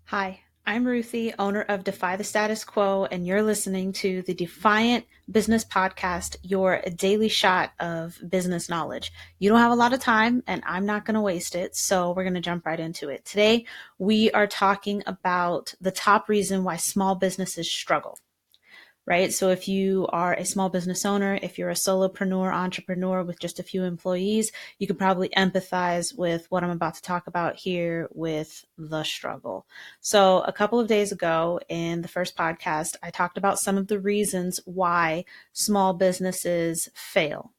Hi, I'm Ruthie, owner of Defy the Status Quo, and you're listening to the Defiant Business Podcast, your daily shot of business knowledge. You don't have a lot of time, and I'm not going to waste it, so we're going to jump right into it. Today, we are talking about the top reason why small businesses struggle. Right? So if you are a small business owner, if you're a solopreneur, entrepreneur with just a few employees, you can probably empathize with what I'm about to talk about here with the struggle. So a couple of days ago in the first podcast, I talked about some of the reasons why small businesses fail.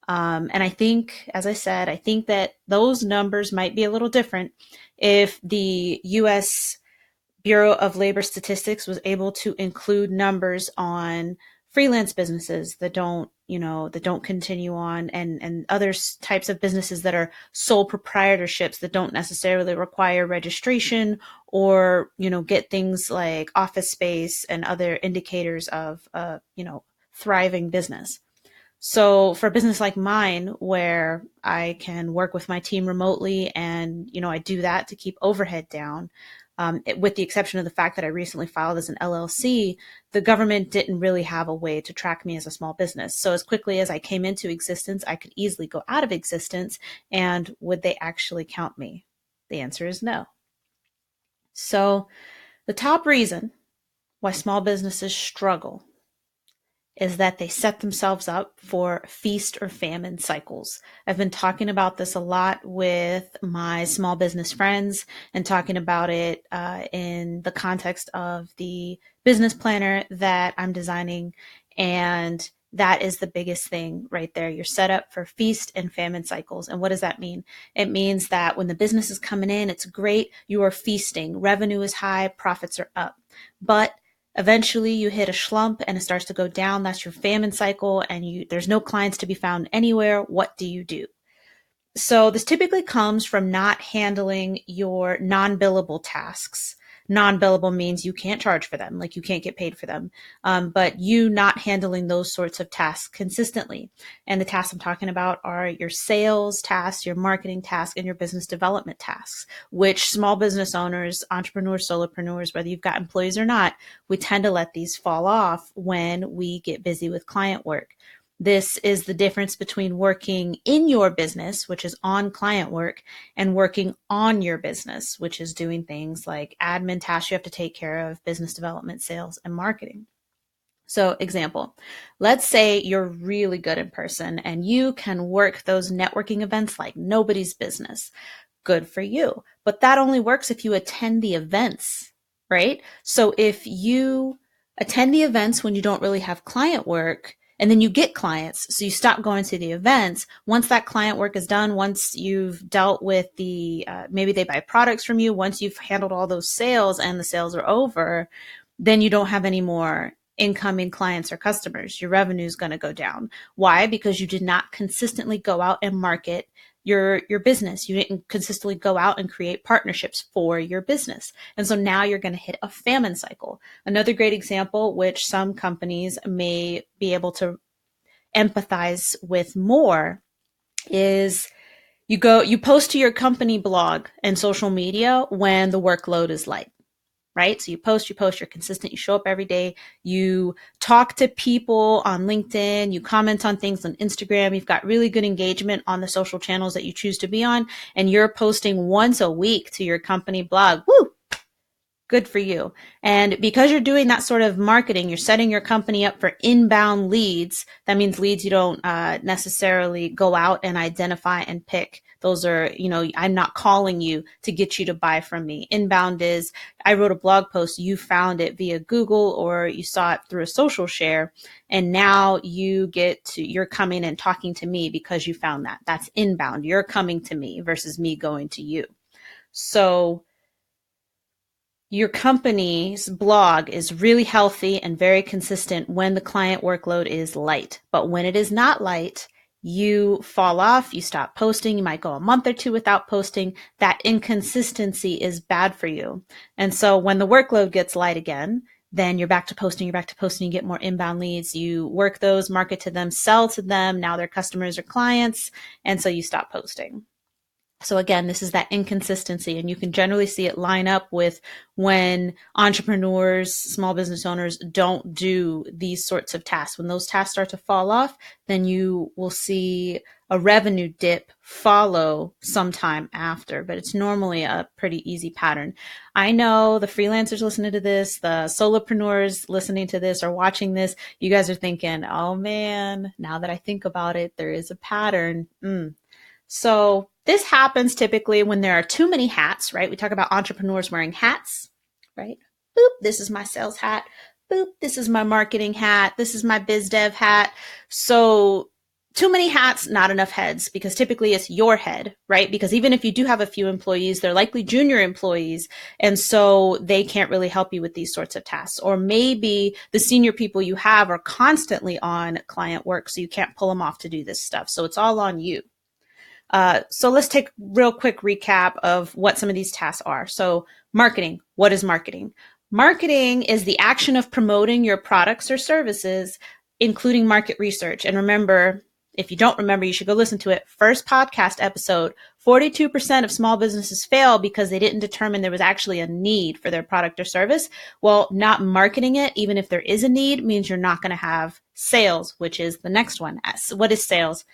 And I think, as I said, I think that those numbers might be a little different if the US Bureau of Labor Statistics was able to include numbers on freelance businesses that don't continue on, and other types of businesses that are sole proprietorships that don't necessarily require registration or, get things like office space and other indicators of, thriving business. So for a business like mine, where I can work with my team remotely and, I do that to keep overhead down, with the exception of the fact that I recently filed as an LLC, the government didn't really have a way to track me as a small business. So as quickly as I came into existence, I could easily go out of existence. And would they actually count me? The answer is no. So the top reason why small businesses struggle is that they set themselves up for feast or famine cycles. I've been talking about this a lot with my small business friends and talking about it in the context of the business planner that I'm designing. And that is the biggest thing right there. You're set up for feast and famine cycles. And what does that mean? It means that when the business is coming in, it's great. You are feasting. Revenue is high. Profits are up. But eventually you hit a slump and it starts to go down. That's your famine cycle, and there's no clients to be found anywhere. What do you do? So this typically comes from not handling your non-billable tasks. Non-billable means you can't charge for them, like you can't get paid for them, but you not handling those sorts of tasks consistently. And the tasks I'm talking about are your sales tasks, your marketing tasks, and your business development tasks, which small business owners, entrepreneurs, solopreneurs, whether you've got employees or not, we tend to let these fall off when we get busy with client work. This is the difference between working in your business, which is on client work, and working on your business, which is doing things like admin tasks you have to take care of, business development, sales, and marketing. So, example, let's say you're really good in person and you can work those networking events like nobody's business. Good for you. But that only works if you attend the events, right? So if you attend the events when you don't really have client work, and then you get clients, so you stop going to the events. Once that client work is done, once you've dealt with maybe they buy products from you, once you've handled all those sales and the sales are over, then you don't have any more incoming clients or customers. Your revenue is going to go down. Why? Because you did not consistently go out and market your business. You didn't consistently go out and create partnerships for your business. And so now you're going to hit a famine cycle. Another great example, which some companies may be able to empathize with more, is you post to your company blog and social media when the workload is light. Right? So you're consistent, you show up every day, you talk to people on LinkedIn, you comment on things on Instagram, you've got really good engagement on the social channels that you choose to be on, and you're posting once a week to your company blog. Woo! Good for you. And because you're doing that sort of marketing, you're setting your company up for inbound leads. That means leads you don't necessarily go out and identify and pick. Those are, I'm not calling you to get you to buy from me. Inbound is, I wrote a blog post, you found it via Google or you saw it through a social share, and now you're coming and talking to me because you found that. That's inbound. You're coming to me versus me going to you. So your company's blog is really healthy and very consistent when the client workload is light. But when it is not light, you fall off, you stop posting, you might go a month or two without posting. That inconsistency is bad for you. And so when the workload gets light again, then you're back to posting, you get more inbound leads, you work those, market to them, sell to them. Now they're customers or clients. And so you stop posting. So again, this is that inconsistency, and you can generally see it line up with when entrepreneurs, small business owners don't do these sorts of tasks. When those tasks start to fall off, then you will see a revenue dip follow sometime after, but it's normally a pretty easy pattern. I know the freelancers listening to this, the solopreneurs listening to this or watching this, you guys are thinking, oh man, now that I think about it, there is a pattern. So this happens typically when there are too many hats, right? We talk about entrepreneurs wearing hats, right? Boop, this is my sales hat. Boop, this is my marketing hat. This is my biz dev hat. So too many hats, not enough heads, because typically it's your head, right? Because even if you do have a few employees, they're likely junior employees. And so they can't really help you with these sorts of tasks. Or maybe the senior people you have are constantly on client work, so you can't pull them off to do this stuff. So it's all on you. So let's take a real quick recap of what some of these tasks are. So marketing, what is marketing? Marketing is the action of promoting your products or services, including market research. And remember, if you don't remember, you should go listen to it. First podcast episode, 42% of small businesses fail because they didn't determine there was actually a need for their product or service. Well, not marketing it, even if there is a need, means you're not going to have sales, which is the next one. What is sales?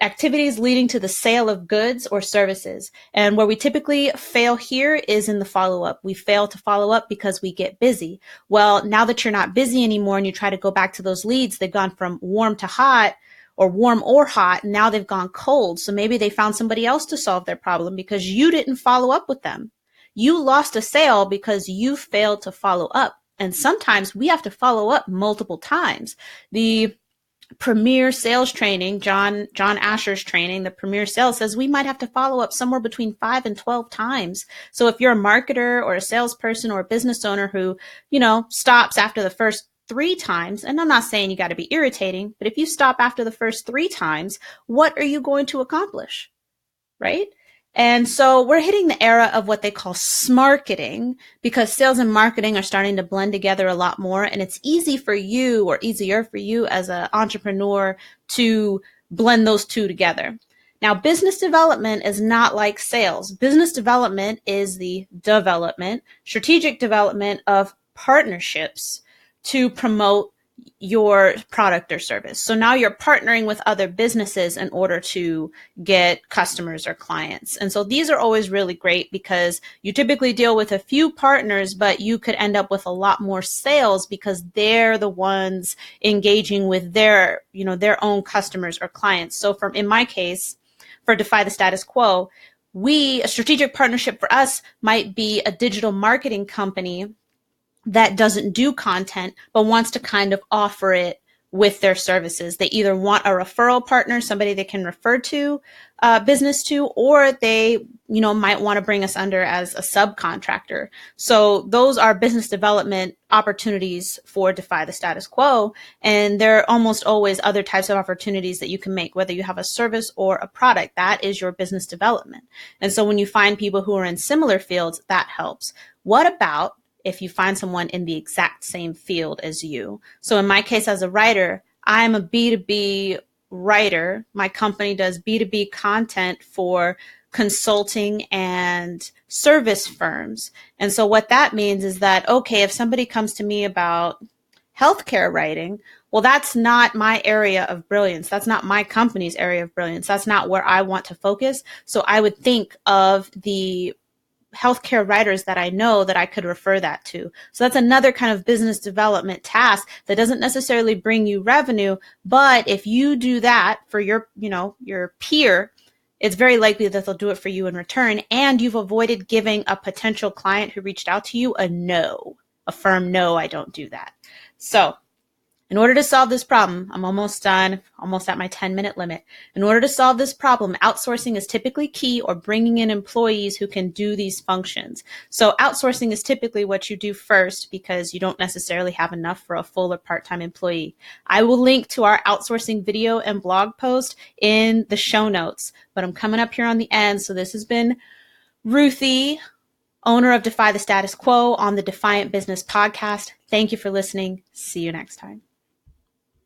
Activities leading to the sale of goods or services. And where we typically fail here is in the follow-up. We fail to follow up because we get busy. Well, now that you're not busy anymore and you try to go back to those leads, they've gone from warm to hot, or warm or hot, and now they've gone cold. So maybe they found somebody else to solve their problem because you didn't follow up with them. You lost a sale because you failed to follow up. And sometimes we have to follow up multiple times. The Premier Sales Training, John Asher's training, the Premier Sales, says we might have to follow up somewhere between 5 and 12 times. So if you're a marketer or a salesperson or a business owner who, stops after the first 3 times, and I'm not saying you got to be irritating, but if you stop after the first 3 times, what are you going to accomplish? Right? And so we're hitting the era of what they call smarketing, because sales and marketing are starting to blend together a lot more. And it's easier for you as an entrepreneur to blend those two together. Now, business development is not like sales. Business development is the strategic development of partnerships to promote your product or service. So now you're partnering with other businesses in order to get customers or clients. And so these are always really great because you typically deal with a few partners, but you could end up with a lot more sales because they're the ones engaging with their own customers or clients. So in my case, for Defy the Status Quo, a strategic partnership for us might be a digital marketing company that doesn't do content, but wants to kind of offer it with their services. They either want a referral partner, somebody they can refer to business to, or they, might want to bring us under as a subcontractor. So those are business development opportunities for Defy the Status Quo. And there are almost always other types of opportunities that you can make, whether you have a service or a product. That is your business development. And so when you find people who are in similar fields, that helps. What about if you find someone in the exact same field as you? So in my case, as a writer, I'm a B2B writer. My company does B2B content for consulting and service firms. And so what that means is that, okay, if somebody comes to me about healthcare writing, well, that's not my area of brilliance. That's not my company's area of brilliance. That's not where I want to focus. So I would think of the healthcare writers that I know that I could refer that to. So that's another kind of business development task that doesn't necessarily bring you revenue, but if you do that for your peer, it's very likely that they'll do it for you in return, and you've avoided giving a potential client who reached out to you a firm no, I don't do that. So in order to solve this problem, I'm almost done, almost at my 10-minute limit. In order to solve this problem, outsourcing is typically key, or bringing in employees who can do these functions. So outsourcing is typically what you do first because you don't necessarily have enough for a full or part-time employee. I will link to our outsourcing video and blog post in the show notes, but I'm coming up here on the end. So this has been Ruthie, owner of Defy the Status Quo, on the Defiant Business Podcast. Thank you for listening. See you next time.